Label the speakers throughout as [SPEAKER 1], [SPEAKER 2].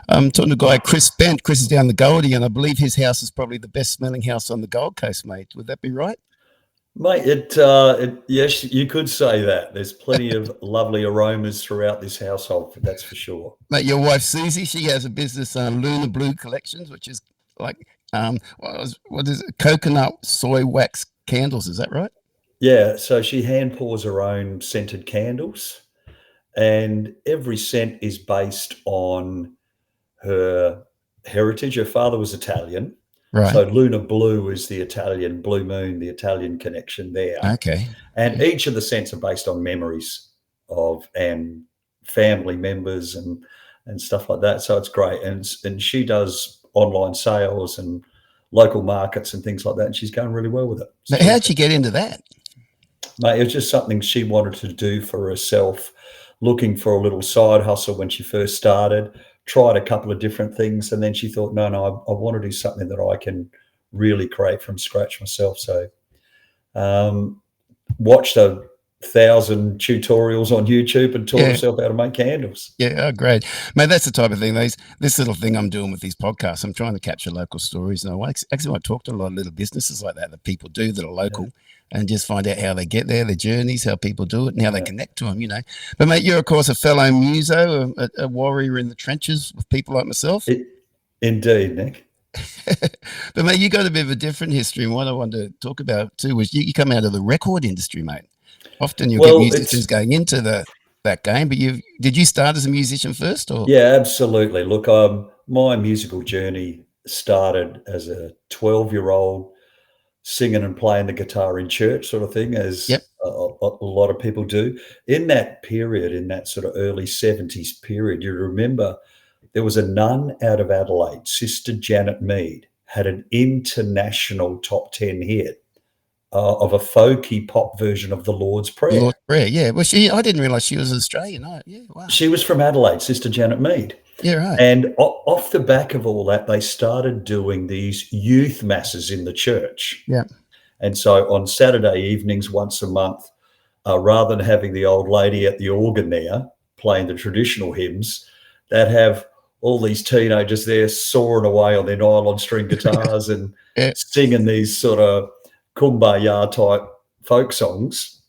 [SPEAKER 1] I'm talking to a guy, Chris Bent. Chris is down the Goldie, and I believe his house is probably the best smelling house on the Gold Coast, mate. Would that be right?
[SPEAKER 2] Mate, yes, you could say that. There's plenty of lovely aromas throughout this household, that's for sure.
[SPEAKER 1] Mate, your wife Susie, she has a business, Lunar Blue Collections, which is like what is it? Coconut soy wax candles. Is that right?
[SPEAKER 2] Yeah, so she hand pours her own scented candles, and every scent is based on her heritage. Her father was Italian,
[SPEAKER 1] Right.
[SPEAKER 2] so Lunar Blue is the Italian blue moon, the Italian connection there.
[SPEAKER 1] Okay.
[SPEAKER 2] And each of the scents are based on memories of and family members and stuff like that. So it's great. And she does online sales and local markets and things like that. And she's going really well with it.
[SPEAKER 1] Now, how'd you get into that?
[SPEAKER 2] Mate, it was just something she wanted to do for herself, looking for a little side hustle when she first started, tried a couple of different things. And then she thought, no, I want to do something that I can really create from scratch myself. So watched 1,000 tutorials on YouTube and taught herself how to make candles.
[SPEAKER 1] Yeah, great. Mate, that's the type of thing. This little thing I'm doing with these podcasts, I'm trying to capture local stories. And I actually want to talk to a lot of little businesses like that people do that are local and just find out how they get there, their journeys, how people do it, and how they connect to them, But, mate, you're, of course, a fellow muso, a warrior in the trenches with people like myself.
[SPEAKER 2] Indeed, Nick.
[SPEAKER 1] But, mate, you got a bit of a different history. And what I wanted to talk about, too, was you come out of the record industry, mate. Often you'll get musicians going into that game, but did you start as a musician first? Or?
[SPEAKER 2] Yeah, absolutely. Look, my musical journey started as a 12-year-old singing and playing the guitar in church sort of thing, as a lot of people do. In that period, in that sort of early 70s period, you remember there was a nun out of Adelaide, Sister Janet Mead, had an international top 10 hit of a folky pop version of the Lord's Prayer.
[SPEAKER 1] Lord's Prayer, yeah. Well, I didn't realise she was Australian. Oh, yeah, wow.
[SPEAKER 2] She was from Adelaide, Sister Janet Mead.
[SPEAKER 1] Yeah, right.
[SPEAKER 2] And off the back of all that, they started doing these youth masses in the church.
[SPEAKER 1] Yeah.
[SPEAKER 2] And so on Saturday evenings, once a month, rather than having the old lady at the organ there playing the traditional hymns, they'd have all these teenagers there soaring away on their nylon string guitars and singing these sort of kumbaya type folk songs.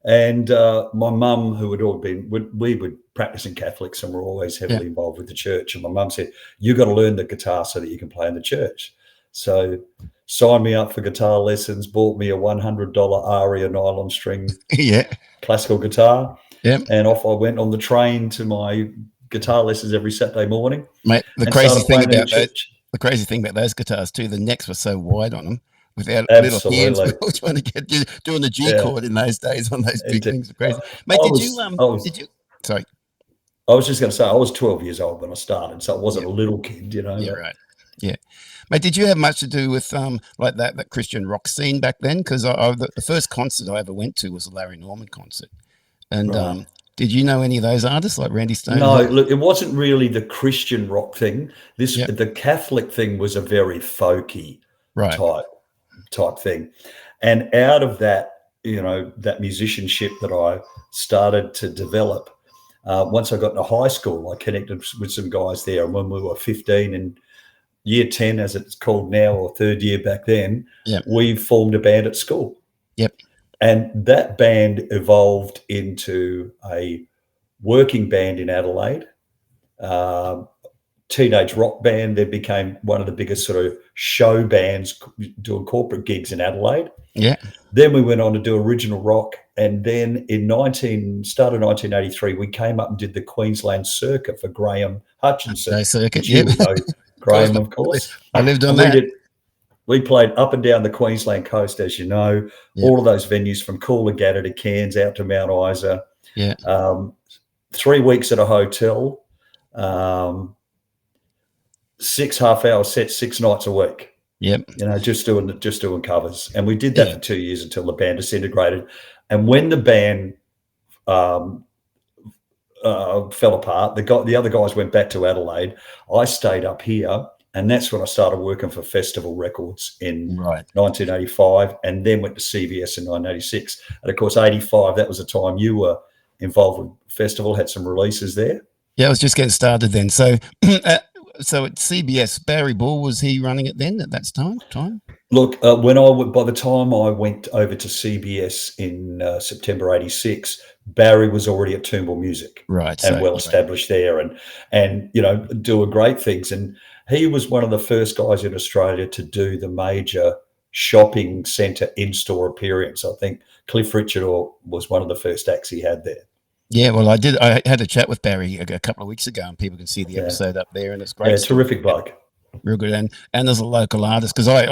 [SPEAKER 2] And my mum, who had all been, we were practicing Catholics and were always heavily involved with the church. And my mum said, you got to learn the guitar so that you can play in the church. So signed me up for guitar lessons, bought me a $100 Aria nylon string classical guitar.
[SPEAKER 1] Yeah.
[SPEAKER 2] And off I went on the train to my guitar lessons every Saturday morning.
[SPEAKER 1] Mate, the crazy thing about those guitars too, the necks were so wide on them. Without little hands, we were trying to get doing the G chord in those days on those big things. Crazy, mate. Did you? Sorry,
[SPEAKER 2] I was just going to say I was 12 years old when I started, so I wasn't a little kid,
[SPEAKER 1] Yeah, right. Yeah, mate. Did you have much to do with like that Christian rock scene back then? Because the first concert I ever went to was a Larry Norman concert, and did you know any of those artists like Randy Stone?
[SPEAKER 2] No, look, it wasn't really the Christian rock thing. The Catholic thing was a very folky type thing. And out of that, that musicianship that I started to develop, once I got into high school, I connected with some guys there. And when we were 15 and year 10, as it's called now, or third year back then, we formed a band at school.
[SPEAKER 1] Yep.
[SPEAKER 2] And that band evolved into a working band in Adelaide, teenage rock band. They became one of the biggest sort of show bands doing corporate gigs in Adelaide.
[SPEAKER 1] Yeah.
[SPEAKER 2] Then we went on to do original rock. And then in 1983, we came up and did the Queensland circuit for Graham Hutchinson.
[SPEAKER 1] Circuit,
[SPEAKER 2] Graham, of course.
[SPEAKER 1] I lived on that.
[SPEAKER 2] We played up and down the Queensland coast, as you know, all of those venues from Coolangatta to Cairns out to Mount Isa.
[SPEAKER 1] Yeah.
[SPEAKER 2] 3 weeks at a hotel, 6 half-hour sets, 6 nights a week.
[SPEAKER 1] Yep.
[SPEAKER 2] Just doing covers. And we did that for 2 years until the band disintegrated. And when the band fell apart, the other guys went back to Adelaide. I stayed up here. And that's when I started working for Festival Records in 1985, and then went to CBS in 1986. And of course, 85, that was the time you were involved with Festival, had some releases there.
[SPEAKER 1] Yeah, I was just getting started then. So, so at CBS, Barry Ball, was he running it then at that time?
[SPEAKER 2] Look, by the time I went over to CBS in September '86, Barry was already at Toombul Music
[SPEAKER 1] Right.
[SPEAKER 2] and
[SPEAKER 1] So,
[SPEAKER 2] well established there, and doing great things. And he was one of the first guys in Australia to do the major shopping centre in-store appearance. I think Cliff Richard was one of the first acts he had there.
[SPEAKER 1] yeah, well, I did. I had a chat with Barry a couple of weeks ago, and people can see the
[SPEAKER 2] Yeah,
[SPEAKER 1] episode up there, and it's a
[SPEAKER 2] yeah,
[SPEAKER 1] great story.
[SPEAKER 2] terrific bloke.
[SPEAKER 1] Real good, and as a local artist, because I,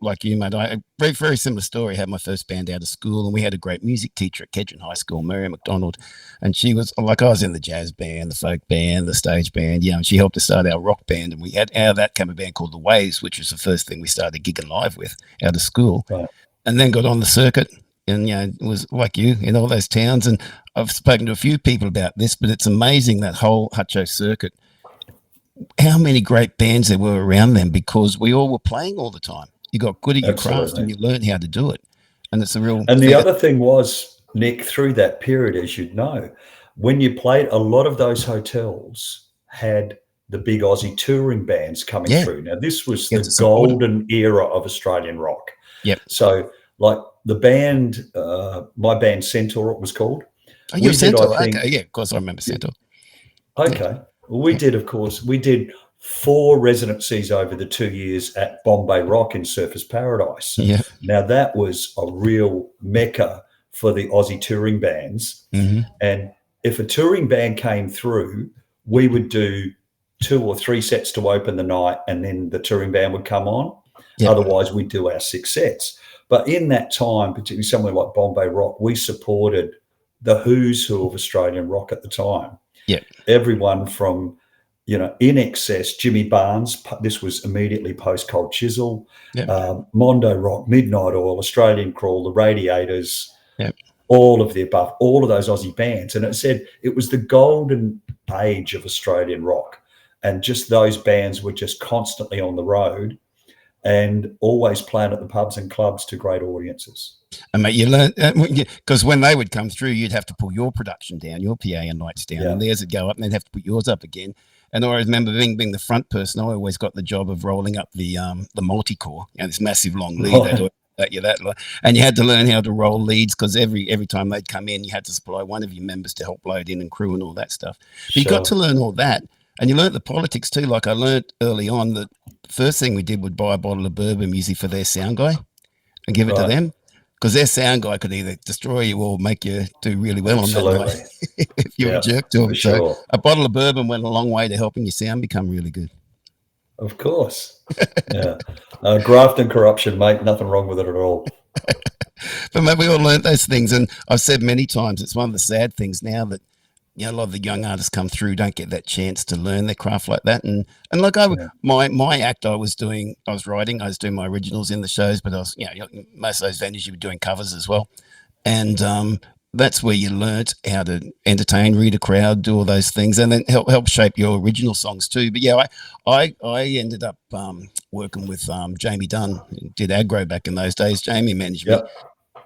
[SPEAKER 1] like you, mate, I very very similar story. I had my first band out of school, and we had a great music teacher at Kedron High School, Mary McDonald, and she was like, I was in the jazz band, the folk band, the stage band, and she helped us start our rock band, and we had out of that came a band called the Waves, which was the first thing we started gigging live with out of school,
[SPEAKER 2] Right.
[SPEAKER 1] and then got on the circuit, and it was like you in all those towns, and I've spoken to a few people about this, but it's amazing that whole Hutcho circuit, how many great bands there were around them, because we all were playing all the time. You got good at your craft and
[SPEAKER 2] Absolutely.
[SPEAKER 1] you learned how to do it. And it's a real
[SPEAKER 2] And the
[SPEAKER 1] thing.
[SPEAKER 2] other thing was, Nick, through that period, as you'd know, when you played, a lot of those hotels had the big Aussie touring bands coming
[SPEAKER 1] Yeah.
[SPEAKER 2] through. Now, this was
[SPEAKER 1] You
[SPEAKER 2] the
[SPEAKER 1] had to support it.
[SPEAKER 2] golden era of Australian rock.
[SPEAKER 1] Yep.
[SPEAKER 2] So, like the band, my band Centaur, it was called.
[SPEAKER 1] Oh, you're
[SPEAKER 2] We did,
[SPEAKER 1] Centaur.
[SPEAKER 2] I think.
[SPEAKER 1] Okay. Yeah, of course I remember Centaur.
[SPEAKER 2] Okay. Well, we did, of course, we did 4 residencies over the 2 years at Bombay Rock in Surfers Paradise.
[SPEAKER 1] Yeah.
[SPEAKER 2] Now, that was a real mecca for the Aussie touring bands.
[SPEAKER 1] Mm-hmm.
[SPEAKER 2] And if a touring band came through, we would do 2 or 3 sets to open the night, and then the touring band would come on.
[SPEAKER 1] Yep.
[SPEAKER 2] Otherwise, we'd do our 6 sets. But in that time, particularly somewhere like Bombay Rock, we supported the who's who of Australian rock at the time.
[SPEAKER 1] Yep.
[SPEAKER 2] Everyone from, In Excess, Jimmy Barnes. This was immediately post Cold Chisel.
[SPEAKER 1] Yep.
[SPEAKER 2] Mondo Rock, Midnight Oil, Australian Crawl, the Radiators.
[SPEAKER 1] Yep.
[SPEAKER 2] All of the above, all of those Aussie bands. And it said it was the golden age of Australian rock. And just those bands were just constantly on the road and always playing at the pubs and clubs to great audiences.
[SPEAKER 1] And mate, you learn, because when they would come through, you'd have to pull your production down, your PA and lights down, and theirs would go up, and they'd have to put yours up again. And I remember being the front person, I always got the job of rolling up the multi-core, this massive long lead. And you had to learn how to roll leads, because every time they'd come in, you had to supply one of your members to help load in and crew and all that stuff. But you got to learn all that, and you learnt the politics too. Like I learnt early on that the first thing we did would buy a bottle of bourbon usually for their sound guy and give it to them, because their sound guy could either destroy you or make you do really well on that night if you were a jerk to him. So a bottle of bourbon went a long way to helping your sound become really good.
[SPEAKER 2] Of course. Yeah. Graft and corruption, mate. Nothing wrong with it at all.
[SPEAKER 1] But mate, we all learned those things. And I've said many times, it's one of the sad things now that a lot of the young artists come through, don't get that chance to learn their craft like that. And like my act, I was writing, I was doing my originals in the shows, but I was, most of those venues you were doing covers as well. And that's where you learnt how to entertain, read a crowd, do all those things, and then help shape your original songs too. But yeah, I ended up working with Jamie Dunn, who did aggro back in those days. Jamie managed me.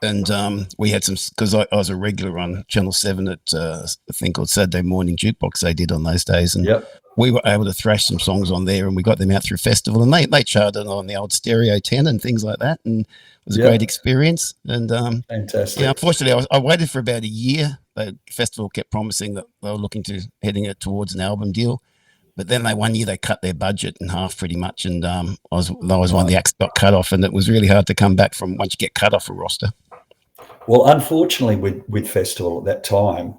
[SPEAKER 1] And we had some, because I was a regular on Channel 7 at a thing called Saturday Morning Jukebox they did on those days. And we were able to thrash some songs on there, and we got them out through festival, and they charted on the old Stereo 10 and things like that. And it was a great experience. And
[SPEAKER 2] fantastic.
[SPEAKER 1] Unfortunately, I waited for about a year. The festival kept promising that they were looking to heading it towards an album deal. But then one year they cut their budget in half pretty much. And I was one of the acts that got cut off, and it was really hard to come back from once you get cut off a roster.
[SPEAKER 2] Well, unfortunately, with Festival at that time,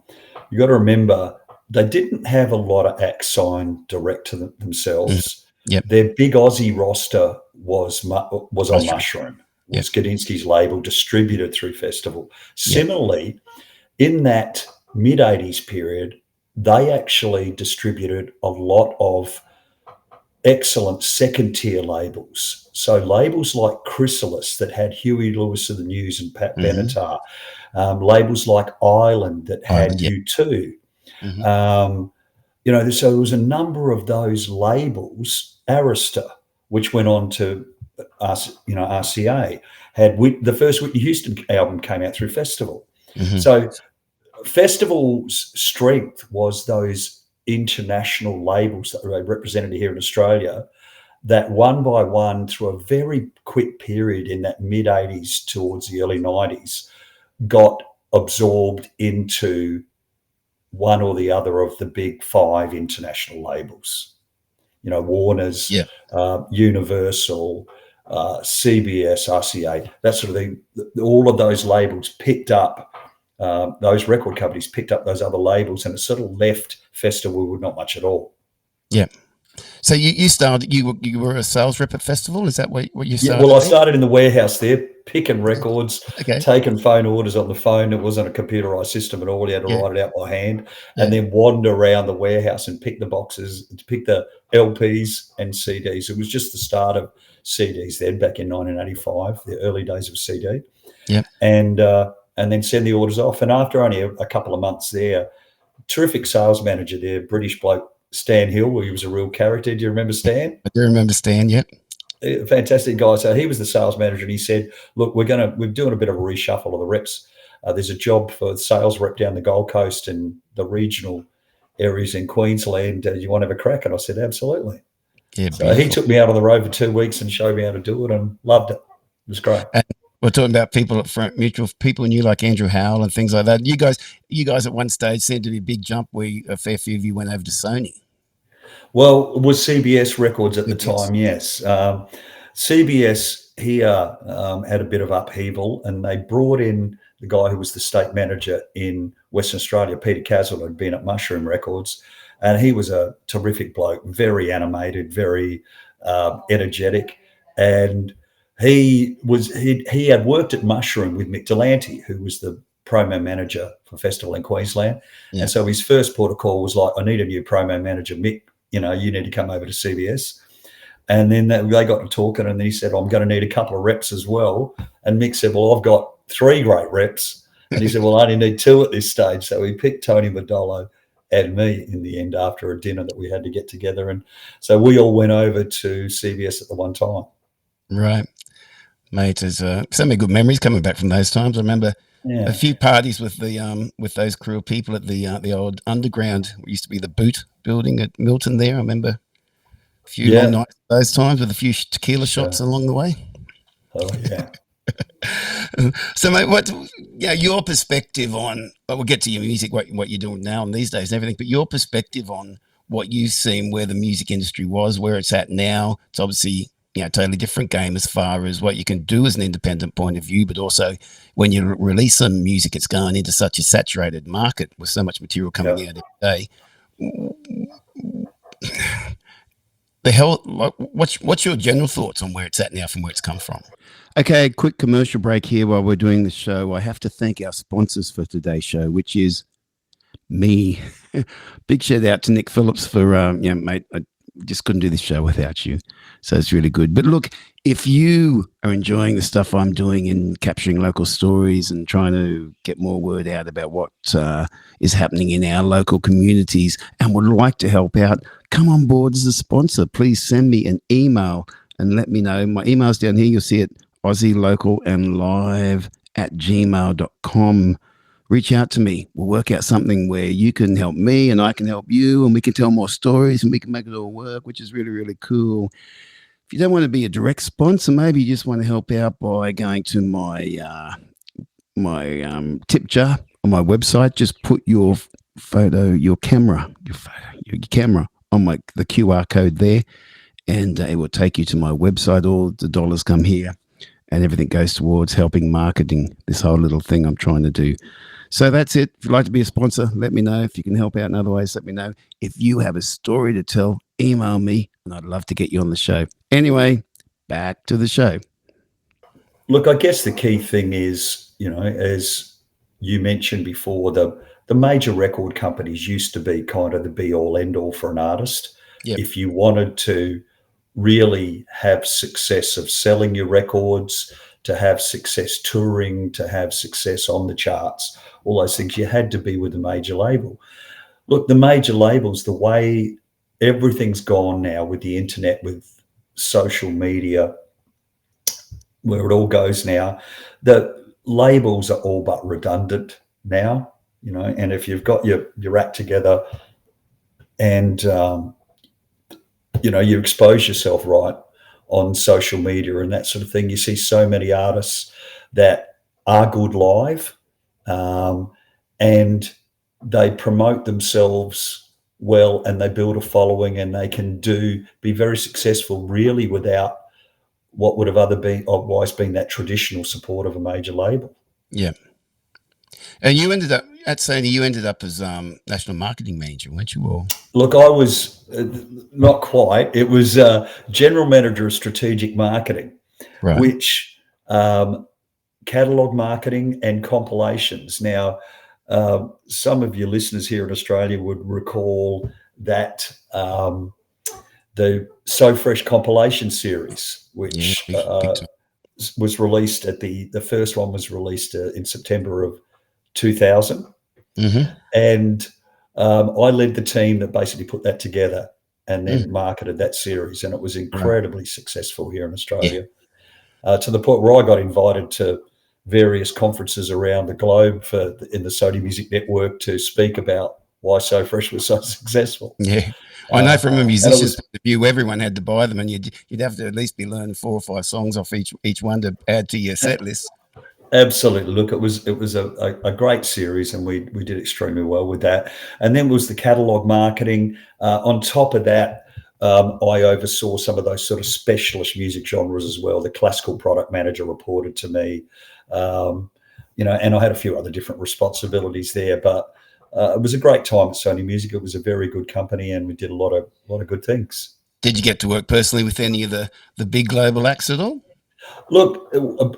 [SPEAKER 2] you got to remember they didn't have a lot of acts signed direct to themselves.
[SPEAKER 1] Yep.
[SPEAKER 2] Their big Aussie roster was on Mushroom. It was Gadinsky's label, distributed through Festival. Similarly, in that mid-'80s period, they actually distributed a lot of excellent second-tier labels. So labels like Chrysalis that had Huey Lewis of the News and Pat Benatar, labels like Island that had U2. So there was a number of those labels. Arista, which went on to RCA, had the first Whitney Houston album came out through Festival. So Festival's strength was those international labels that were represented here in Australia, that one by one, through a very quick period in that mid 80s towards the early 90s, got absorbed into one or the other of the big five international labels. Warner's,
[SPEAKER 1] Yeah.
[SPEAKER 2] Universal, CBS, RCA, that sort of thing. All of those labels picked up, those record companies picked up those other labels, and it sort of left Festival with not much at all.
[SPEAKER 1] Yeah. So you started. You were a sales rep at Festival. Is that what you
[SPEAKER 2] Yeah,
[SPEAKER 1] started?
[SPEAKER 2] well, I started in the warehouse there, picking records,
[SPEAKER 1] Okay.
[SPEAKER 2] taking phone orders on the phone. It wasn't a computerized system at all. You had to
[SPEAKER 1] Yeah.
[SPEAKER 2] write it out by hand,
[SPEAKER 1] Yeah.
[SPEAKER 2] and then wander around the warehouse and pick the boxes, to pick the LPs and CDs. It was just the start of CDs then, back in 1985, the early days of CD.
[SPEAKER 1] Yeah.
[SPEAKER 2] And then send the orders off. And after only a couple of months there, terrific sales manager there, British bloke, Stan Hill, he was a real character. Do you remember Stan?
[SPEAKER 1] I do remember Stan. Yep.
[SPEAKER 2] Fantastic guy. So he was the sales manager, and he said, "Look, we're doing a bit of a reshuffle of the reps. There's a job for sales rep down the Gold Coast and the regional areas in Queensland. You want to have a crack?" And I said, "Absolutely."
[SPEAKER 1] Yeah.
[SPEAKER 2] So
[SPEAKER 1] Beautiful.
[SPEAKER 2] he took me out on the road for 2 weeks and showed me how to do it, and loved it. It was great.
[SPEAKER 1] And we're talking about people at Front Mutual, people knew like Andrew Howell and things like that. You guys at one stage seemed to be a big jump where a fair few of you went over to Sony.
[SPEAKER 2] Well, it was CBS Records at the
[SPEAKER 1] CBS.
[SPEAKER 2] time, yes. CBS here had a bit of upheaval, and they brought in the guy who was the state manager in Western Australia, Peter Caswell, who'd been at Mushroom Records. And he was a terrific bloke, very animated, very energetic. And he had worked at Mushroom with Mick Delante, who was the promo manager for Festival in Queensland.
[SPEAKER 1] Yeah.
[SPEAKER 2] And so his first port of call was like, "I need a new promo manager, Mick. You need to come over to CBS." And then they got to talking, and then he said, "I'm going to need a couple of reps as well." And Mick said, "Well, I've got 3 great reps." And he said, "Well, I only need 2 at this stage." So he picked Tony Modolo and me in the end after a dinner that we had to get together. And so we all went over to CBS at the one time.
[SPEAKER 1] Right. Mate, there's so many good memories coming back from those times. I remember a few parties with those crew of people at the old underground. It used to be the Boot building at Milton there. I remember a few long nights those times with a few tequila shots along the way.
[SPEAKER 2] Oh, yeah.
[SPEAKER 1] So, mate, your perspective on, we'll get to your music, what you're doing now and these days and everything, but your perspective on what you've seen, where the music industry was, where it's at now. It's obviously, totally different game as far as what you can do as an independent point of view, but also when you release some music, it's going into such a saturated market with so much material coming out every day. What's your general thoughts on where it's at now from where it's come from? Okay, quick commercial break here while we're doing the show. I have to thank our sponsors for today's show, which is me. Big shout out to Nick Phillips for, mate, I just couldn't do this show without you. So it's really good. But look, if you are enjoying the stuff I'm doing in capturing local stories and trying to get more word out about what is happening in our local communities and would like to help out, come on board as a sponsor. Please send me an email and let me know. My email's down here. You'll see it, aussielocalandlive@gmail.com. Reach out to me. We'll work out something where you can help me and I can help you, and we can tell more stories and we can make it all work, which is really, really cool. If you don't want to be a direct sponsor, maybe you just want to help out by going to my tip jar on my website. Just put your camera on the QR code there, and it will take you to my website. All the dollars come here, and everything goes towards helping marketing this whole little thing I'm trying to do. So that's it. If you'd like to be a sponsor, let me know. If you can help out in other ways, let me know. If you have a story to tell, email me, and I'd love to get you on the show. Anyway, back to the show.
[SPEAKER 2] Look, I guess the key thing is, as you mentioned before, the major record companies used to be kind of the be-all, end-all for an artist.
[SPEAKER 1] Yep.
[SPEAKER 2] If you wanted to really have success of selling your records, to have success touring, to have success on the charts, all those things, you had to be with a major label. Look, the major labels, the way everything's gone now with the internet, with social media, where it all goes now, the labels are all but redundant now, and if you've got your act together and you expose yourself right on social media and that sort of thing. You see so many artists that are good live, and they promote themselves well, and they build a following, and they can be very successful really without what would have otherwise been that traditional support of a major label.
[SPEAKER 1] Yeah. And you ended up at Sony. You ended up as national marketing manager, weren't you? Or
[SPEAKER 2] Look, I was not quite. It was general manager of strategic marketing,
[SPEAKER 1] right.
[SPEAKER 2] which catalog marketing and compilations. Now, some of your listeners here in Australia would recall that the So Fresh compilation series, which
[SPEAKER 1] big time.
[SPEAKER 2] was released the first one was released in September of 2000.
[SPEAKER 1] Mm-hmm.
[SPEAKER 2] And I led the team that basically put that together and then marketed that series. And it was incredibly successful here in Australia, to the point where I got invited to various conferences around the globe in the Sony Music Network to speak about why So Fresh was so successful.
[SPEAKER 1] Yeah. I know from a musician's point of view, everyone had to buy them, and you'd have to at least be learning 4 or 5 songs off each one to add to your set list.
[SPEAKER 2] Absolutely. Look, it was a great series, and we did extremely well with that. And then was the catalog marketing. On top of that, I oversaw some of those sort of specialist music genres as well. The classical product manager reported to me, and I had a few other different responsibilities there. But it was a great time at Sony Music. It was a very good company, and we did a lot of good things.
[SPEAKER 1] Did you get to work personally with any of the big global acts at all?
[SPEAKER 2] Look,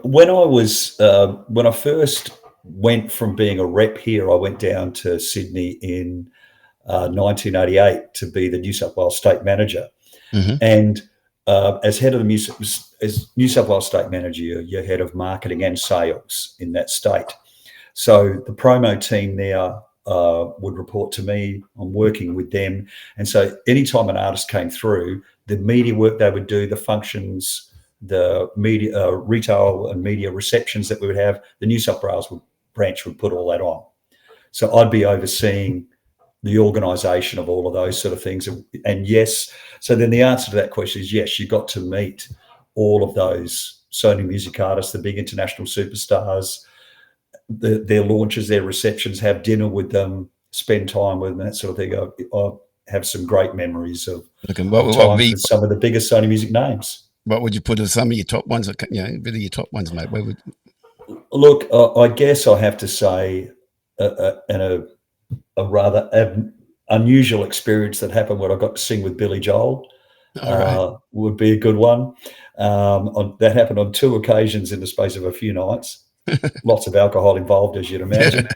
[SPEAKER 2] when I first went from being a rep here, I went down to Sydney in 1988 to be the New South Wales State Manager.
[SPEAKER 1] Mm-hmm.
[SPEAKER 2] And as head of as New South Wales State Manager, you're head of marketing and sales in that state. So the promo team there would report to me. I'm working with them. And so anytime an artist came through, the media work they would do, the functions, the media retail and media receptions that we would have, the New South Wales branch would put all that on. So I'd be overseeing the organisation of all of those sort of things. And yes, so then the answer to that question is yes, you got to meet all of those Sony Music artists, the big international superstars, their launches, their receptions, have dinner with them, spend time with them, that sort of thing. I have some great memories of times with some of the biggest Sony Music names.
[SPEAKER 1] What would you put as some of your top ones? A bit of your top ones, mate. Where would?
[SPEAKER 2] Look, I guess I have to say, a rather unusual experience that happened when I got to sing with Billy Joel would be a good one. That happened on 2 occasions in the space of a few nights. Lots of alcohol involved, as you'd imagine.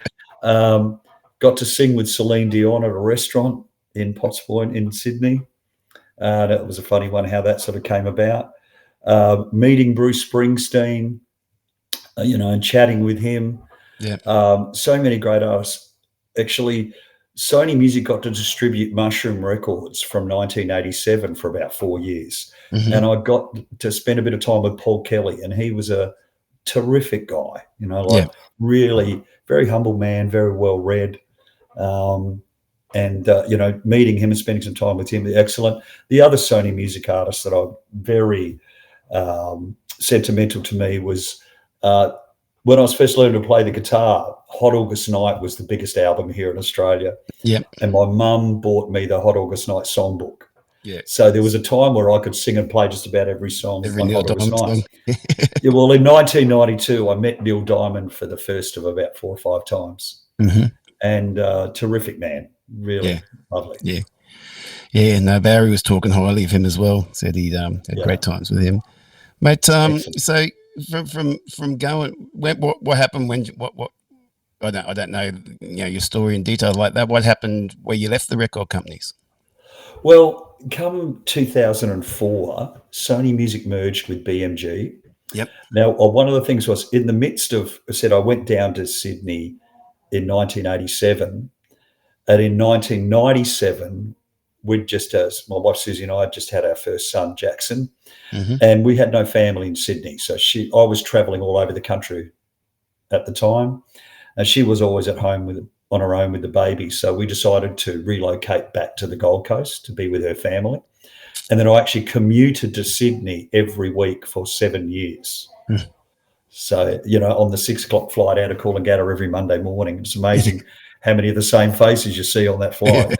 [SPEAKER 2] Got to sing with Celine Dion at a restaurant in Potts Point in Sydney. That was a funny one, how that sort of came about. Meeting Bruce Springsteen, and chatting with him.
[SPEAKER 1] Yeah.
[SPEAKER 2] So many great artists. Actually, Sony Music got to distribute Mushroom Records from 1987 for about 4 years. Mm-hmm. And I got to spend a bit of time with Paul Kelly, and he was a terrific guy, really very humble man, very well read. Meeting him and spending some time with him, excellent. The other Sony Music artists that are very sentimental to me was when I was first learning to play the guitar, Hot August Night was the biggest album here in Australia.
[SPEAKER 1] Yeah.
[SPEAKER 2] And my mum bought me the Hot August Night songbook.
[SPEAKER 1] Yeah.
[SPEAKER 2] So there was a time where I could sing and play just about every song on Hot August Night.
[SPEAKER 1] Yeah,
[SPEAKER 2] well, in 1992, I met Neil Diamond for the first of about 4 or 5 times.
[SPEAKER 1] Mm-hmm.
[SPEAKER 2] And terrific man, really lovely.
[SPEAKER 1] Yeah. Yeah, no, Barry was talking highly of him as well. Said he'd had great times with him. Mate, so from going, what happened when what I don't know, your story in detail like that. What happened where you left the record companies?
[SPEAKER 2] Well, come 2004, Sony Music merged with BMG.
[SPEAKER 1] Yep.
[SPEAKER 2] Now, one of the things was in the midst of, I went down to Sydney in 1987, and in 1997, my wife Susie and I had just had our first son, Jackson, and we had no family in Sydney. So I was traveling all over the country at the time, and she was always at home on her own with the baby. So we decided to relocate back to the Gold Coast to be with her family. And then I actually commuted to Sydney every week for 7 years. So, on the 6 o'clock flight out of Coolangatta every Monday morning. It's amazing how many of the same faces you see on that flight.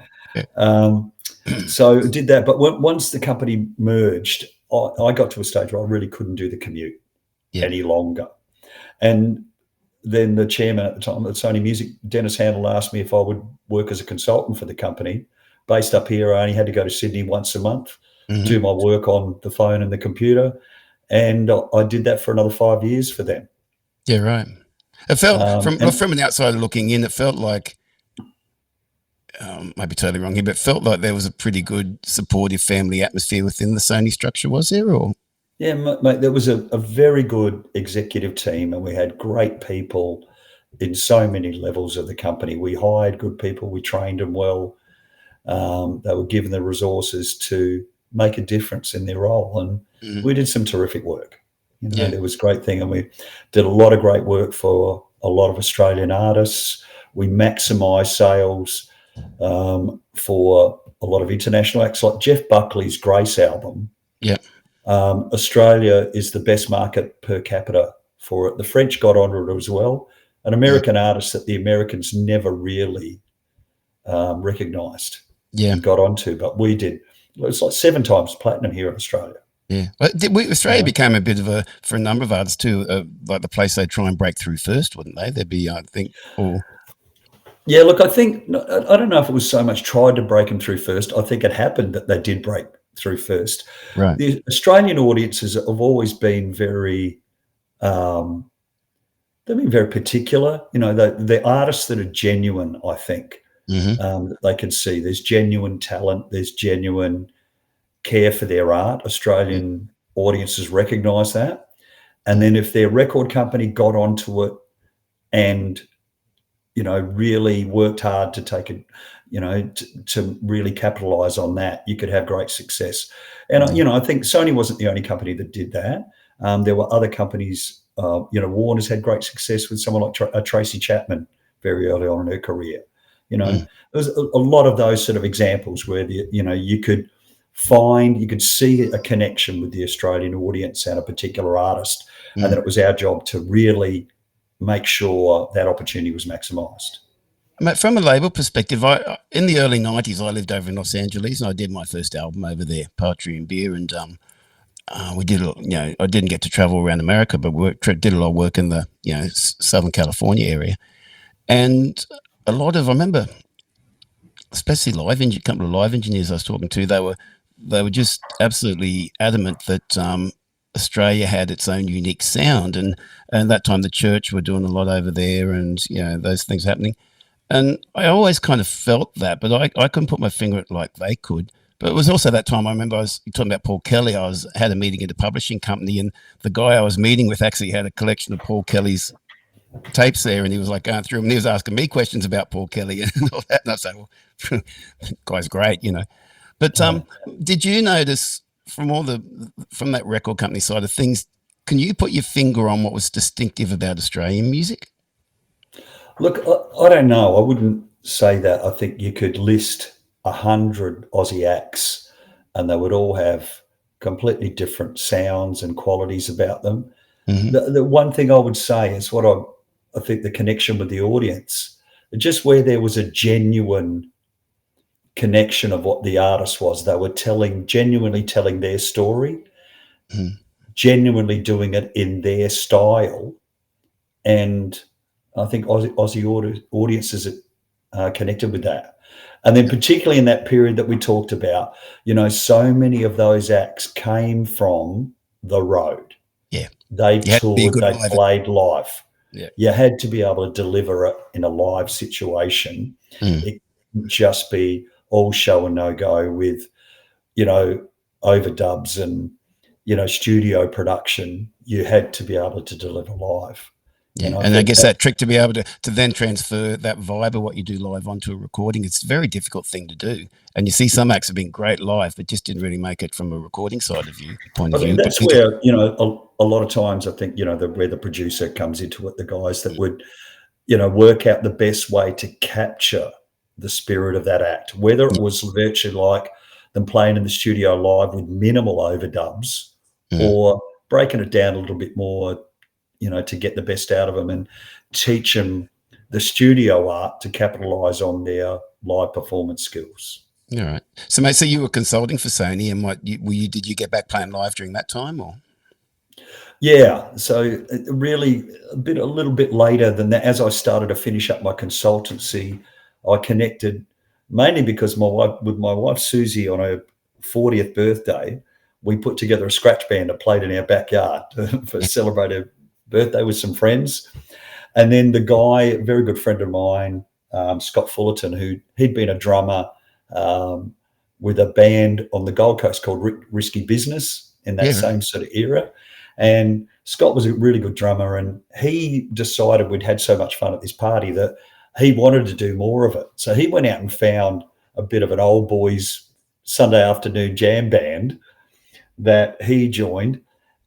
[SPEAKER 2] So did that. But once the company merged, I got to a stage where I really couldn't do the commute any longer. And then the chairman at the time at Sony Music, Dennis Handel, asked me if I would work as a consultant for the company. Based up here, I only had to go to Sydney once a month, do my work on the phone and the computer. And I did that for another 5 years for them.
[SPEAKER 1] Yeah, right. It felt, from an outsider looking in, it felt like, might be totally wrong here, but it felt like there was a pretty good supportive family atmosphere within the Sony structure, was there? Or
[SPEAKER 2] yeah, mate, there was a very good executive team, and we had great people in so many levels of the company. We hired good people, we trained them well. They were given the resources to make a difference in their role, and we did some terrific work. There was a great thing, and we did a lot of great work for a lot of Australian artists. We maximised sales for a lot of international acts, like Jeff Buckley's Grace album.
[SPEAKER 1] Yeah.
[SPEAKER 2] Australia is the best market per capita for it. The French got onto it as well. An American artist that the Americans never really recognised and got onto, but we did. It's like 7 times platinum here in Australia.
[SPEAKER 1] Yeah. Australia became a bit of for a number of artists too, like the place they'd try and break through first, wouldn't they? There'd be, I think, or...
[SPEAKER 2] Yeah, look, I think, I don't know if it was so much tried to break them through first. I think it happened that they did break through first.
[SPEAKER 1] Right.
[SPEAKER 2] The Australian audiences have always been very, they've been very particular. The artists that are genuine, I think, that they can see. There's genuine talent. There's genuine care for their art. Australian audiences recognise that. And then if their record company got onto it and really worked hard to take it, to really capitalize on that, you could have great success. And, I think Sony wasn't the only company that did that. There were other companies, Warner's had great success with someone like Tracy Chapman very early on in her career. There was a lot of those sort of examples where, you could see a connection with the Australian audience and a particular artist. And then it was our job to really make sure that opportunity was maximised.
[SPEAKER 1] From a label perspective, in the early 90s, I lived over in Los Angeles and I did my first album over there, Poetry and Beer. And we did, I didn't get to travel around America, but did a lot of work in the, Southern California area. And I remember, especially a couple of live engineers I was talking to, they were just absolutely adamant that Australia had its own unique sound, and that time the church were doing a lot over there, and those things happening. And I always kind of felt that, but I couldn't put my finger at like they could. But it was also that time I remember I was talking about Paul Kelly. I had a meeting at a publishing company, and the guy I was meeting with actually had a collection of Paul Kelly's tapes there, and he was like going through them, and he was asking me questions about Paul Kelly and all that. And I said, "Well, guy's great, But did you notice from that record company side of things, can you put your finger on what was distinctive about Australian music?
[SPEAKER 2] Look, I don't know. I wouldn't say that. I think you could list 100 Aussie acts and they would all have completely different sounds and qualities about them. The one thing I would say is what I think the connection with the audience, just where there was a genuine connection of what the artist was. They were genuinely telling their story, genuinely doing it in their style. And I think Aussie audiences are connected with that. And then particularly in that period that we talked about, so many of those acts came from the road.
[SPEAKER 1] Yeah.
[SPEAKER 2] They toured, they played live.
[SPEAKER 1] Yeah.
[SPEAKER 2] You had to be able to deliver it in a live situation. It couldn't just be all show and no go with, overdubs and, studio production. You had to be able to deliver live.
[SPEAKER 1] Yeah. And I guess that trick to be able to then transfer that vibe of what you do live onto a recording, it's a very difficult thing to do. And you see some acts have been great live, but just didn't really make it from a recording point of view.
[SPEAKER 2] That's where, a lot of times I think, where the producer comes into it, the guys that would, work out the best way to capture the spirit of that act, whether it was virtually like them playing in the studio live with minimal overdubs or breaking it down a little bit more, to get the best out of them and teach them the studio art to capitalize on their live performance skills.
[SPEAKER 1] All right. So, mate, so you were consulting for Sony, and did you get back playing live during that time, or?
[SPEAKER 2] Yeah, so really a little bit later than that, as I started to finish up my consultancy, I connected mainly because with my wife Susie on her 40th birthday, we put together a scratch band that played in our backyard for celebrate her birthday with some friends. And then the guy, a very good friend of mine, Scott Fullerton, he'd been a drummer with a band on the Gold Coast called Risky Business in that same sort of era. And Scott was a really good drummer, and he decided we'd had so much fun at this party that he wanted to do more of it. So he went out and found a bit of an old boys Sunday afternoon jam band that he joined.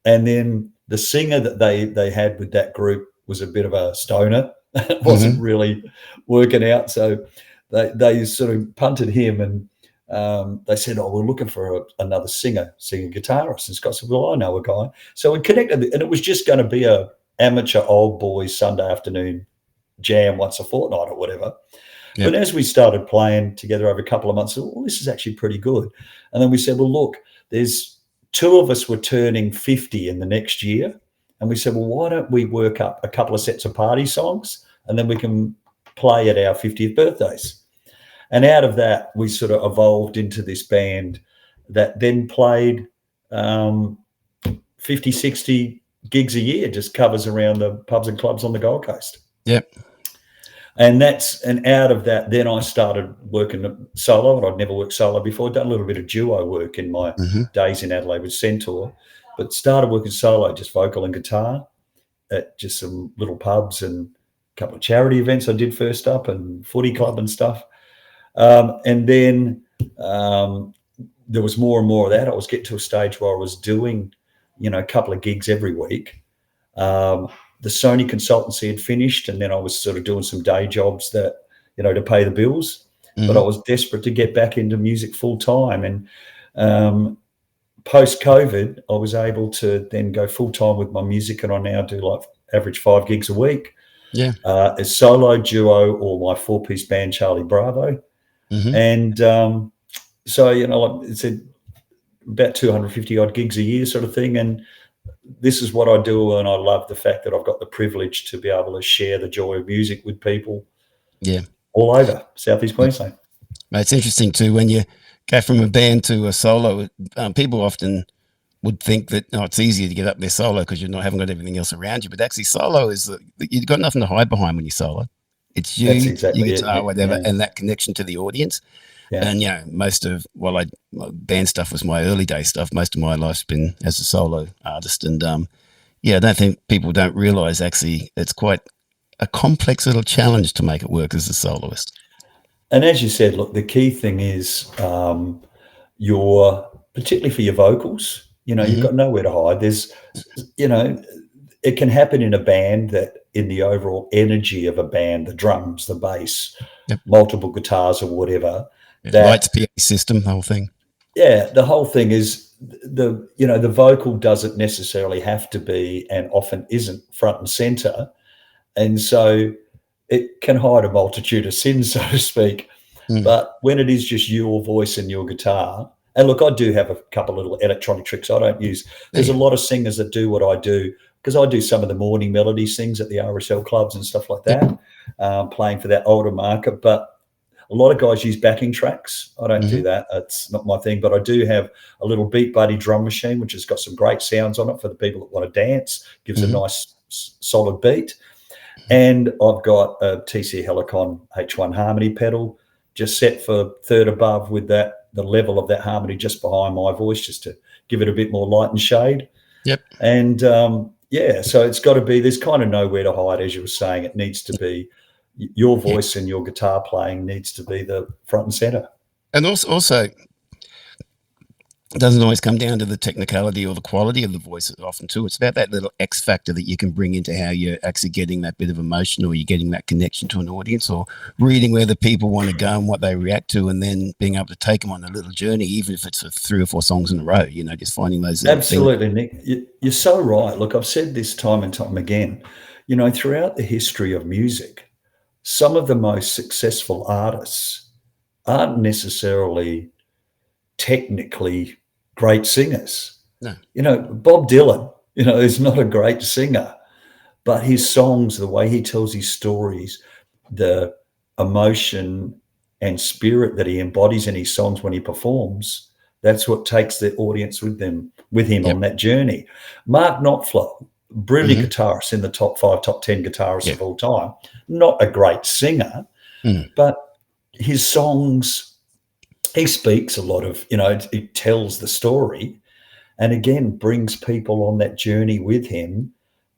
[SPEAKER 2] And then the singer that they had with that group was a bit of a stoner. It wasn't really working out. So they sort of punted him, and they said, "Oh, we're looking for another singing guitarist." And Scott said, "Well, I know a guy." So we connected, and it was just going to be a amateur old boys Sunday afternoon jam once a fortnight or whatever. Yep. But as we started playing together over a couple of months, well, this is actually pretty good. And then we said, well, look, there's two of us were turning 50 in the next year. And we said, well, why don't we work up a couple of sets of party songs, and then we can play at our 50th birthdays. And out of that, we sort of evolved into this band that then played 50, 60 gigs a year, just covers around the pubs and clubs on the Gold Coast.
[SPEAKER 1] Yep.
[SPEAKER 2] And out of that, then I started working solo, and I'd never worked solo before. I'd done a little bit of duo work in my days in Adelaide with Centaur, but started working solo, just vocal and guitar at just some little pubs and a couple of charity events I did first up, and footy club and stuff. And then there was more and more of that. I was getting to a stage where I was doing, a couple of gigs every week. The Sony consultancy had finished, and then I was sort of doing some day jobs that, to pay the bills. But I was desperate to get back into music full time. And post-COVID, I was able to then go full time with my music, and I now do like average 5 gigs a week.
[SPEAKER 1] Yeah.
[SPEAKER 2] As solo, duo, or my 4-piece band, Charlie Bravo. And so, it's about 250 odd gigs a year sort of thing. And this is what I do, and I love the fact that I've got the privilege to be able to share the joy of music with people all over Southeast Queensland.
[SPEAKER 1] It's interesting too, when you go from a band to a solo, people often would think that it's easier to get up there solo because haven't got everything else around you. But actually solo is, you've got nothing to hide behind when you solo. It's you, your guitar, whatever, and that connection to the audience. Yeah. And, most of, band stuff was my early day stuff. Most of my life's been as a solo artist. And, I don't think people don't realise actually it's quite a complex little challenge to make it work as a soloist.
[SPEAKER 2] And as you said, look, the key thing is particularly for your vocals, you've got nowhere to hide. There's, it can happen in a band that in the overall energy of a band, the drums, the bass, multiple guitars or whatever,
[SPEAKER 1] lights, PA system, the whole thing.
[SPEAKER 2] Yeah, the whole thing is the vocal doesn't necessarily have to be, and often isn't, front and center. And so it can hide a multitude of sins, so to speak. But when it is just your voice and your guitar, and look, I do have a couple of little electronic tricks I don't use. There's a lot of singers that do what I do, because I do some of the morning melody things at the RSL clubs and stuff like that, playing for that older market. But a lot of guys use backing tracks. I don't do that. It's not my thing. But I do have a little Beat Buddy drum machine, which has got some great sounds on it for the people that want to dance, gives a nice solid beat. And I've got a TC Helicon H1 harmony pedal, just set for third above with the level of that harmony just behind my voice, just to give it a bit more light and shade.
[SPEAKER 1] Yep.
[SPEAKER 2] And so it's got to be, there's kind of nowhere to hide, as you were saying. It needs to be your voice and your guitar playing needs to be the front and center.
[SPEAKER 1] And also it doesn't always come down to the technicality or the quality of the voice often too. It's about that little X factor that you can bring into how you're actually getting that bit of emotion, or you're getting that connection to an audience, or reading where the people want to go and what they react to, and then being able to take them on a little journey, even if it's 3 or 4 songs in a row, just finding those little things.
[SPEAKER 2] Absolutely, Nick. You're so right. Look, I've said this time and time again. Throughout the history of music, some of the most successful artists aren't necessarily technically great singers.
[SPEAKER 1] No.
[SPEAKER 2] Bob Dylan, is not a great singer, but his songs, the way he tells his stories, the emotion and spirit that he embodies in his songs when he performs, that's what takes the audience with him
[SPEAKER 1] Yep.
[SPEAKER 2] on that journey. Mark Knopfler, brilliant guitarist, in the top 5, top 10 guitarists of all time, not a great singer, but his songs, he speaks a lot of, it tells the story, and again brings people on that journey with him.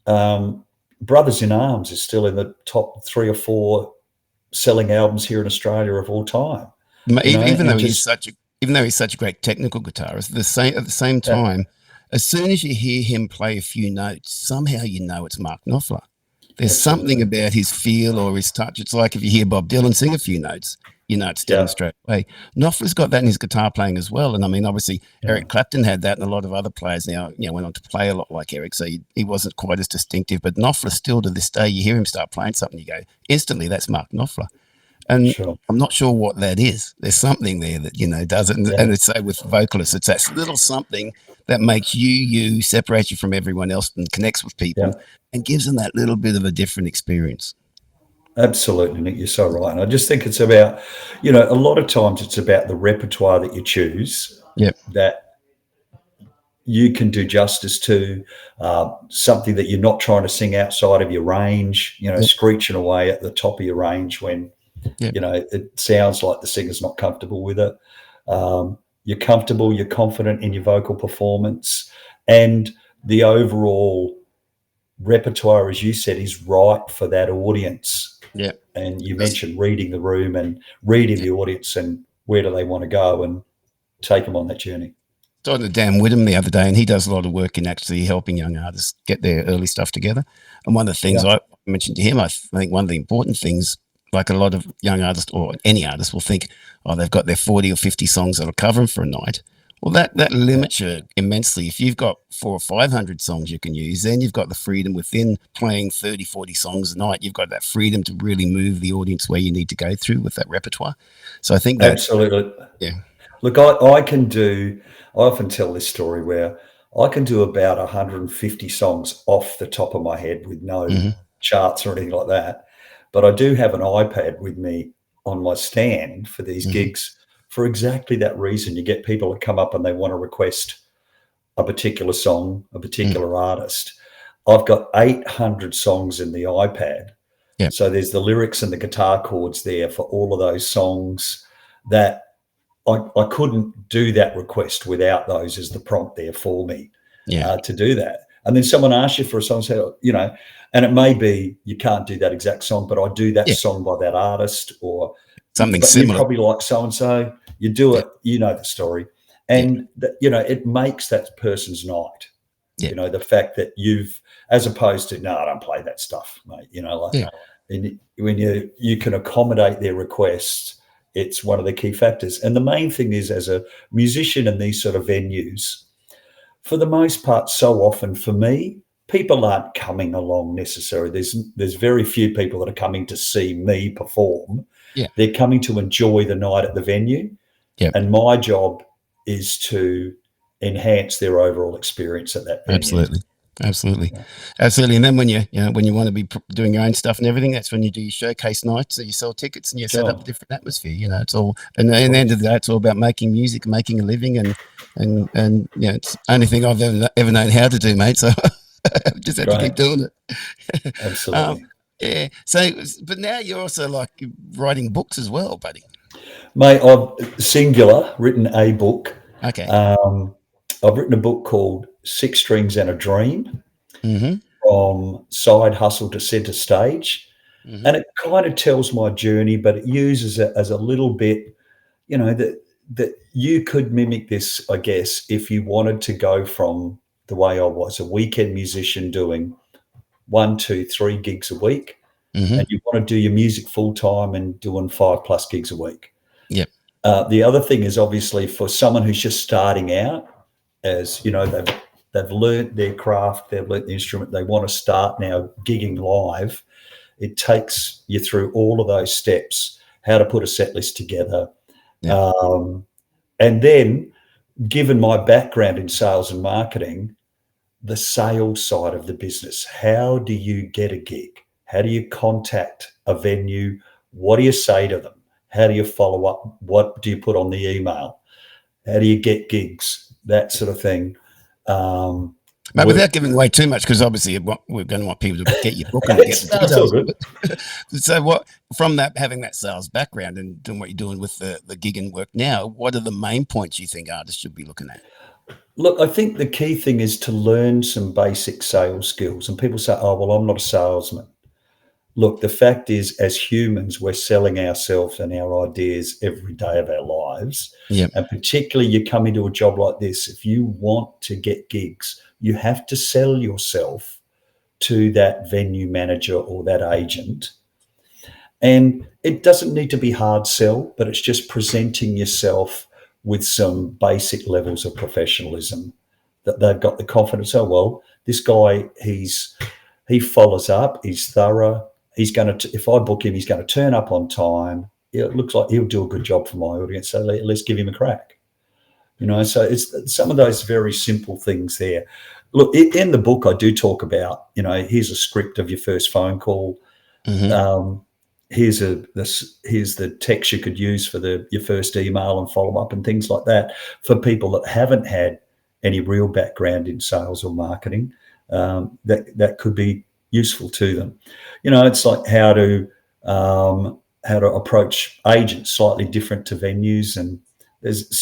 [SPEAKER 2] Brothers in Arms is still in the top 3 or 4 selling albums here in Australia of all time.
[SPEAKER 1] Even though he's such a great technical guitarist, at the same time, as soon as you hear him play a few notes, somehow it's Mark Knopfler. There's something about his feel or his touch. It's like if you hear Bob Dylan sing a few notes, it's Dylan straight away. Knopfler's got that in his guitar playing as well. And I mean, obviously, Eric Clapton had that, and a lot of other players now, went on to play a lot like Eric. So he wasn't quite as distinctive. But Knopfler, still to this day, you hear him start playing something, you go, instantly, that's Mark Knopfler. And I'm not sure what that is. There's something there that, does it. And it's so with vocalists, it's that little something that makes you, separates you from everyone else and connects with people and gives them that little bit of a different experience.
[SPEAKER 2] Absolutely, Nick, you're so right. And I just think it's about, a lot of times it's about the repertoire that you choose that you can do justice to, something that you're not trying to sing outside of your range, screeching away at the top of your range when, it sounds like the singer's not comfortable with it. You're comfortable, you're confident in your vocal performance, and the overall repertoire, as you said, is right for that audience.
[SPEAKER 1] Yeah.
[SPEAKER 2] And you mentioned reading the room and reading the audience and where do they want to go and take them on that journey.
[SPEAKER 1] Talking to Dan Whittam the other day, and he does a lot of work in actually helping young artists get their early stuff together. And one of the things I mentioned to him, I think one of the important things, like a lot of young artists or any artist will think, they've got their 40 or 50 songs that'll cover them for a night. Well, that limits you immensely. If you've got 400 or 500 songs you can use, then you've got the freedom within playing 30, 40 songs a night. You've got that freedom to really move the audience where you need to go through with that repertoire. So I think that...
[SPEAKER 2] Absolutely.
[SPEAKER 1] Yeah.
[SPEAKER 2] Look, I often tell this story where I can do about 150 songs off the top of my head with no charts or anything like that. But I do have an iPad with me on my stand for these gigs for exactly that reason. You get people that come up and they want to request a particular song, a particular artist. I've got 800 songs in the iPad.
[SPEAKER 1] Yep.
[SPEAKER 2] So there's the lyrics and the guitar chords there for all of those songs that I couldn't do that request without those as the prompt there for me to do that. And then someone asks you for a song, so, and it may be you can't do that exact song, but I do that song by that artist or
[SPEAKER 1] something similar.
[SPEAKER 2] You probably like so-and-so. You do it, you know the story. And, it makes that person's night. The fact that you've, as opposed to, no, I don't play that stuff, mate. And when you can accommodate their requests, it's one of the key factors. And the main thing is, as a musician in these sort of venues, for the most part, so often for me, people aren't coming along necessarily. There's very few people that are coming to see me perform.
[SPEAKER 1] Yeah.
[SPEAKER 2] They're coming to enjoy the night at the venue. Yeah. And my job is to enhance their overall experience at that venue.
[SPEAKER 1] Absolutely. And then when you want to be doing your own stuff and everything, that's when you do your showcase nights, so you sell tickets and you set up a different atmosphere. It's all, and at the end of the day, it's all about making music, making a living, and it's the only thing I've ever known how to do, mate. So I just have to keep doing it.
[SPEAKER 2] Absolutely.
[SPEAKER 1] So, but now you're also like writing books as well, buddy.
[SPEAKER 2] Mate, I've singular written a book.
[SPEAKER 1] Okay.
[SPEAKER 2] I've written a book called 6 Strings and a Dream, from side hustle to center stage. And it kind of tells my journey, but it uses it as a little bit, that you could mimic this, I guess, if you wanted to go from the way I was, a weekend musician doing 1, 2, 3 gigs a week,
[SPEAKER 1] Hmm.
[SPEAKER 2] and you want to do your music full time and doing 5+ gigs a week.
[SPEAKER 1] Yep.
[SPEAKER 2] The other thing is obviously for someone who's just starting out, as you know, they've learnt their craft, they've learnt the instrument, they want to start now gigging live. It takes you through all of those steps, how to put a set list together.
[SPEAKER 1] Yep.
[SPEAKER 2] And then, given my background in sales and marketing, the sales side of the business. How do you get a gig? How do you contact a venue? What do you say to them? How do you follow up? What do you put on the email? How do you get gigs? That sort of thing.
[SPEAKER 1] But without giving away too much, because obviously we're going to want people to get your book and get the
[SPEAKER 2] That's all
[SPEAKER 1] details
[SPEAKER 2] good.
[SPEAKER 1] of it. So, what from that having that sales background and doing what you're doing with the gigging work now, what are the main points you think artists should be looking at?
[SPEAKER 2] Look, I think the key thing is to learn some basic sales skills. And people say, "Oh, well, I'm not a salesman." Look, the fact is, as humans, we're selling ourselves and our ideas every day of our lives.
[SPEAKER 1] Yep.
[SPEAKER 2] And particularly, you come into a job like this, if you want to get gigs, you have to sell yourself to that venue manager or that agent. And it doesn't need to be hard sell, but it's just presenting yourself with some basic levels of professionalism that they've got the confidence. Oh, well, this guy, he follows up, he's thorough. He's going to, if I book him, he's going to turn up on time. It looks like he'll do a good job for my audience. So let's give him a crack. You know, so it's some of those very simple things there. Look, in the book, I do talk about, you know, here's a script of your first phone call.
[SPEAKER 1] Mm-hmm.
[SPEAKER 2] Here's the text you could use for your first email and follow up and things like that for people that haven't had any real background in sales or marketing. That could be useful to them. You know, it's like how to approach agents, slightly different to venues, and there's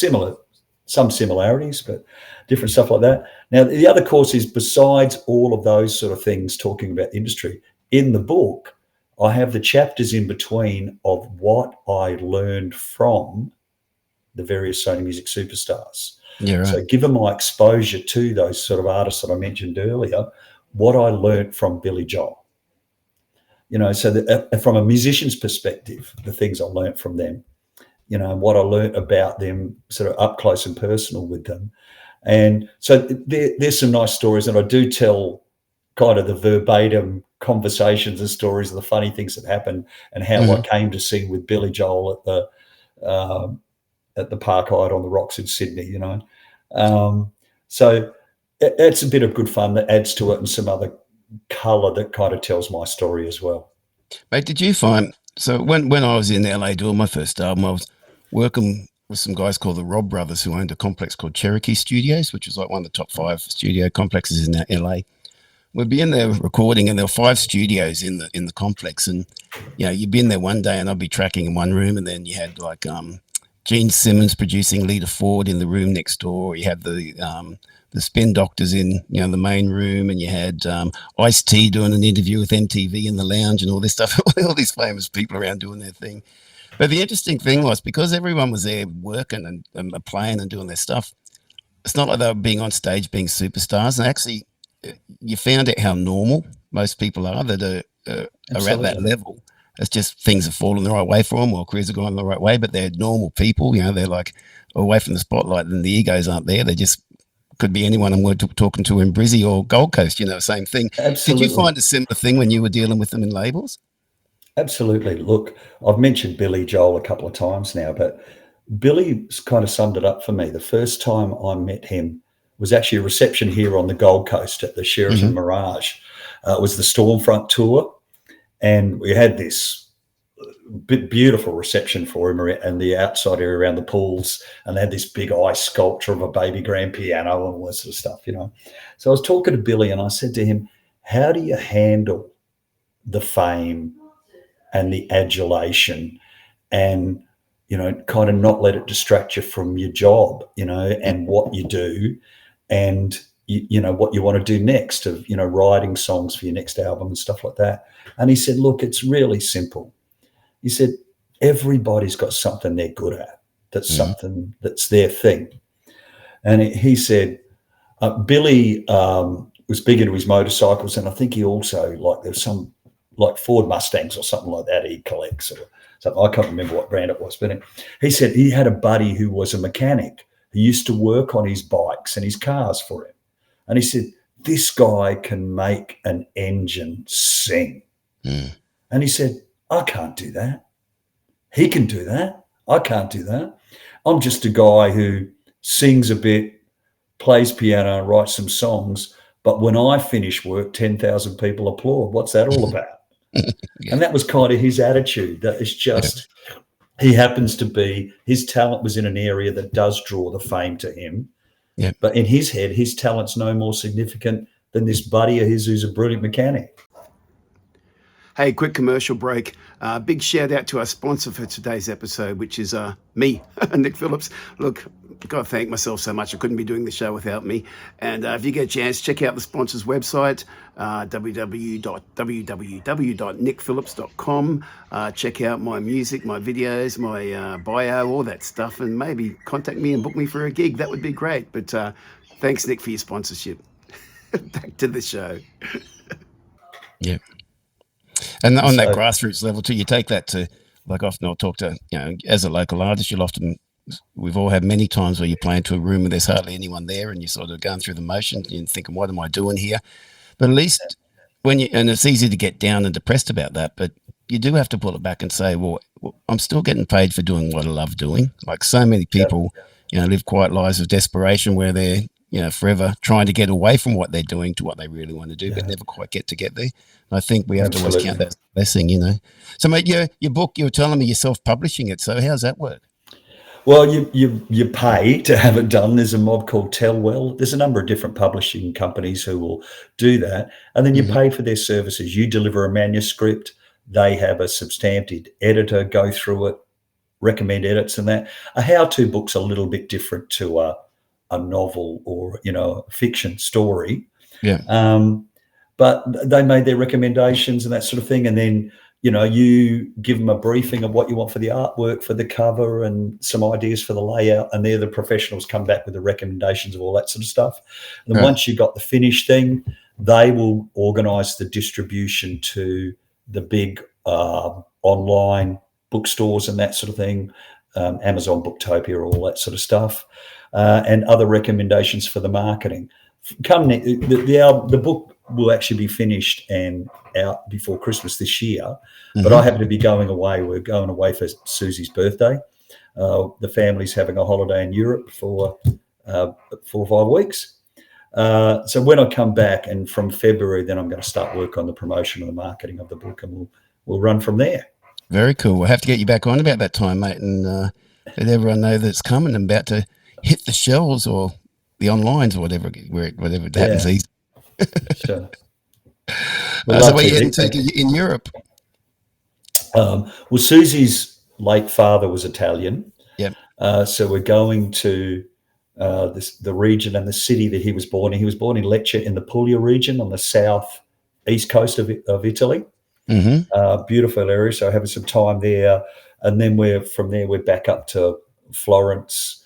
[SPEAKER 2] some similarities, but different stuff like that. Now, the other course is, besides all of those sort of things, talking about the industry, in the book, I have the chapters in between of what I learned from the various Sony Music superstars.
[SPEAKER 1] Yeah, right.
[SPEAKER 2] So given my exposure to those sort of artists that I mentioned earlier, what I learned from Billy Joel. You know, so that, from a musician's perspective, the things I learned from them, you know, what I learned about them sort of up close and personal with them. And so there's some nice stories, and I do tell kind of the verbatim conversations and stories of the funny things that happened and how I came to sing with Billy Joel at the Park Hyatt on the Rocks in Sydney, you know. So it's a bit of good fun that adds to it, and some other colour that kind of tells my story as well.
[SPEAKER 1] Mate, did you find, so when I was in LA doing my first album, I was working with some guys called the Robb Brothers, who owned a complex called Cherokee Studios, which was like one of the top 5 studio complexes in LA. We'd be in there recording, and there were 5 studios in the complex, and you know, you'd be in there one day and I'd be tracking in one room, and then you had like Gene Simmons producing Lita Ford in the room next door. You had the Spin Doctors in, you know, the main room, and you had Ice-T doing an interview with MTV in the lounge and all this stuff. All these famous people around doing their thing. But the interesting thing was, because everyone was there working and playing and doing their stuff, it's not like they were being on stage being superstars. And actually, you found out how normal most people are that are at that level. It's just things have fallen the right way for them, or careers are going the right way, but they're normal people. You know, they're like away from the spotlight, and the egos aren't there. They just could be anyone I'm talking to in Brizzy or Gold Coast, you know, same thing.
[SPEAKER 2] Absolutely.
[SPEAKER 1] Did you find a similar thing when you were dealing with them in labels?
[SPEAKER 2] Absolutely. Look, I've mentioned Billy Joel a couple of times now, but Billy's kind of summed it up for me. The first time I met him was actually a reception here on the Gold Coast at the Sheraton Mirage. It was the Stormfront tour, and we had this beautiful reception for him and the outside area around the pools, and they had this big ice sculpture of a baby grand piano and all that sort of stuff, you know. So I was talking to Billy, and I said to him, how do you handle the fame and the adulation, and, you know, kind of not let it distract you from your job, you know, and what you do, and you know what you want to do next, of, you know, writing songs for your next album and stuff like that. And he said, look, it's really simple. He said, everybody's got something they're good at. that's something that's their thing. And he said, Billy was big into his motorcycles, and I think he also, like, there's some like Ford Mustangs or something like that he collects, or something. I can't remember what brand it was, but he said he had a buddy who was a mechanic who used to work on his bikes and his cars for him. And he said, this guy can make an engine sing. And he said, I can't do that. He can do that. I can't do that. I'm just a guy who sings a bit, plays piano, and writes some songs. But when I finish work, 10,000 people applaud. What's that all about?
[SPEAKER 1] Yeah.
[SPEAKER 2] And that was kind of his attitude. That it's just, he happens to be, his talent was in an area that does draw the fame to him.
[SPEAKER 1] Yeah.
[SPEAKER 2] But in his head, his talent's no more significant than this buddy of his who's a brilliant mechanic.
[SPEAKER 1] Hey, quick commercial break. Big shout out to our sponsor for today's episode, which is me, Nick Phillips. Look, I've got to thank myself so much. I couldn't be doing the show without me. And if you get a chance, check out the sponsor's website, www.nickphillips.com. Check out my music, my videos, my bio, all that stuff, and maybe contact me and book me for a gig. That would be great. But thanks, Nick, for your sponsorship. Back to the show. Yeah. And on that grassroots level too, you take that to, like, often I'll talk to, as a local artist, we've all had many times where you play into a room and there's hardly anyone there and you're sort of going through the motions and thinking, what am I doing here? But at least and it's easy to get down and depressed about that, but you do have to pull it back and say, well, I'm still getting paid for doing what I love doing. Like so many people, live quiet lives of desperation where they're, forever trying to get away from what they're doing to what they really want to do, but never quite get there. And I think we have to always count that as a blessing, So, mate, your book, you were telling me you're self-publishing it. So how's that work?
[SPEAKER 2] Well, you pay to have it done. There's a mob called Tellwell. There's a number of different publishing companies who will do that. And then you pay for their services. You deliver a manuscript. They have a substantive editor go through it, recommend edits and that. A how-to book's a little bit different to a novel or, a fiction story.
[SPEAKER 1] Yeah.
[SPEAKER 2] But they made their recommendations and that sort of thing. And then, you give them a briefing of what you want for the artwork, for the cover, and some ideas for the layout. And they're the professionals come back with the recommendations of all that sort of stuff. And then once you've got the finished thing, they will organise the distribution to the big online bookstores and that sort of thing, Amazon, Booktopia, all that sort of stuff. And other recommendations for the marketing. The book will actually be finished and out before Christmas this year, but I happen to be going away. We're going away for Susie's birthday. The family's having a holiday in Europe for 4 or 5 weeks. So when I come back, and from February, then I'm going to start work on the promotion and the marketing of the book, and we'll run from there. Very cool. We'll have to get you back on about that time, mate, and let everyone know that it's coming and about to hit the shelves or the onlines or whatever it happens. Easy. Sure. So where you heading to in Europe? Well, Susie's late father was Italian. Yep. So we're going to the region and the city that he was born in. He was born in Lecce in the Puglia region on the south-east coast of Italy. Beautiful area. So having some time there. And then from there, we're back up to Florence,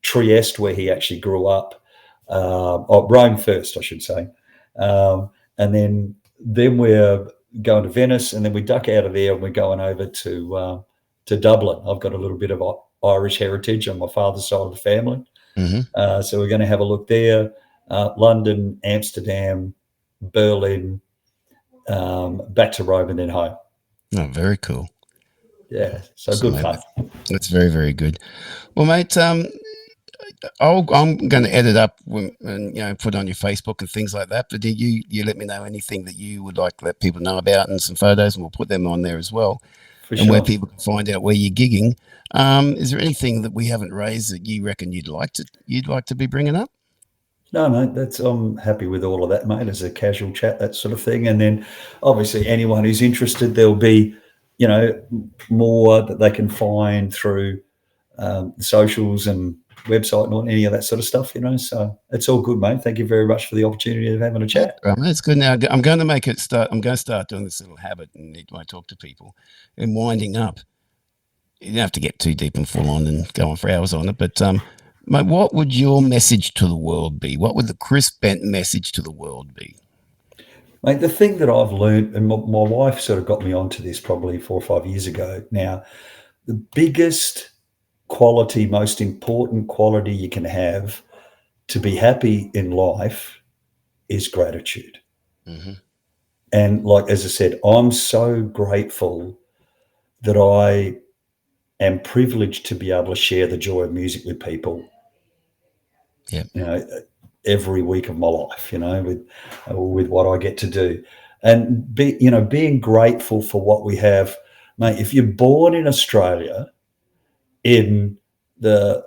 [SPEAKER 2] Trieste, where he actually grew up. Rome first, I should say. And then we're going to Venice, and then we duck out of there and we're going over to Dublin. I've got a little bit of Irish heritage on my father's side of the family. So we're going to have a look there. London, Amsterdam, Berlin, back to Rome, and then home. Oh, very cool. Yeah, so good fun. That's very, very good. Well, mate, I'm going to edit up and put on your Facebook and things like that. But you let me know anything that you would like to let people know about, and some photos, and we'll put them on there as well. For sure. Where people can find out where you're gigging. Is there anything that we haven't raised that you reckon you'd like to be bringing up? No, mate, I'm happy with all of that, mate, as a casual chat, that sort of thing. And then obviously anyone who's interested, there'll be, more that they can find through the socials and website and any of that sort of stuff, so it's all good, mate. Thank you very much for the opportunity of having a chat. Right, mate, it's good. Now I'm going to start doing this little habit, and when I talk to people and winding up,
[SPEAKER 1] you don't have to get too deep and full on and go on for hours on it, but mate, what would your message to the world be? What would the Chris Bent message to the world be?
[SPEAKER 2] Mate, the thing that I've learned, and my wife sort of got me onto this probably 4 or 5 years ago now, the biggest quality, most important quality you can have to be happy in life is gratitude.
[SPEAKER 1] Mm-hmm.
[SPEAKER 2] And like, as I said, I'm so grateful that I am privileged to be able to share the joy of music with people.
[SPEAKER 1] Yeah.
[SPEAKER 2] You know, every week of my life, you know, with what I get to do, and being grateful for what we have, mate. If you're born in Australia in the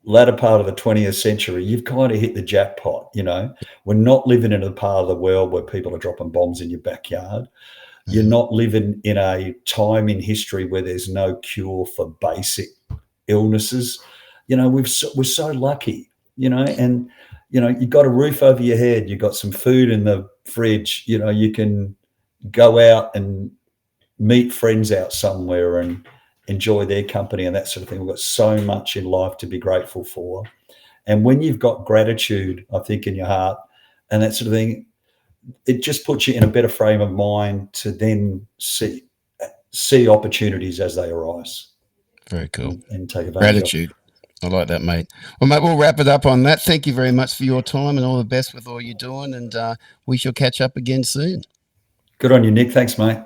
[SPEAKER 2] latter part of the 20th century, you've kind of hit the jackpot. You know, we're not living in a part of the world where people are dropping bombs in your backyard. You're
[SPEAKER 1] Mm-hmm.
[SPEAKER 2] not living in a time in history where there's no cure for basic illnesses. You know, we're so lucky, you know, and, you know, you've got a roof over your head, you've got some food in the fridge, you know, you can go out and meet friends out somewhere and enjoy their company and that sort of thing. We've got so much in life to be grateful for. And when you've got gratitude, I think, in your heart and that sort of thing, it just puts you in a better frame of mind to then see opportunities as they arise.
[SPEAKER 1] Very cool.
[SPEAKER 2] And take advantage
[SPEAKER 1] Gratitude. I like that, mate. Well, mate, we'll wrap it up on that. Thank you very much for your time and all the best with all you're doing. And we shall catch up again soon.
[SPEAKER 2] Good on you, Nick. Thanks, mate.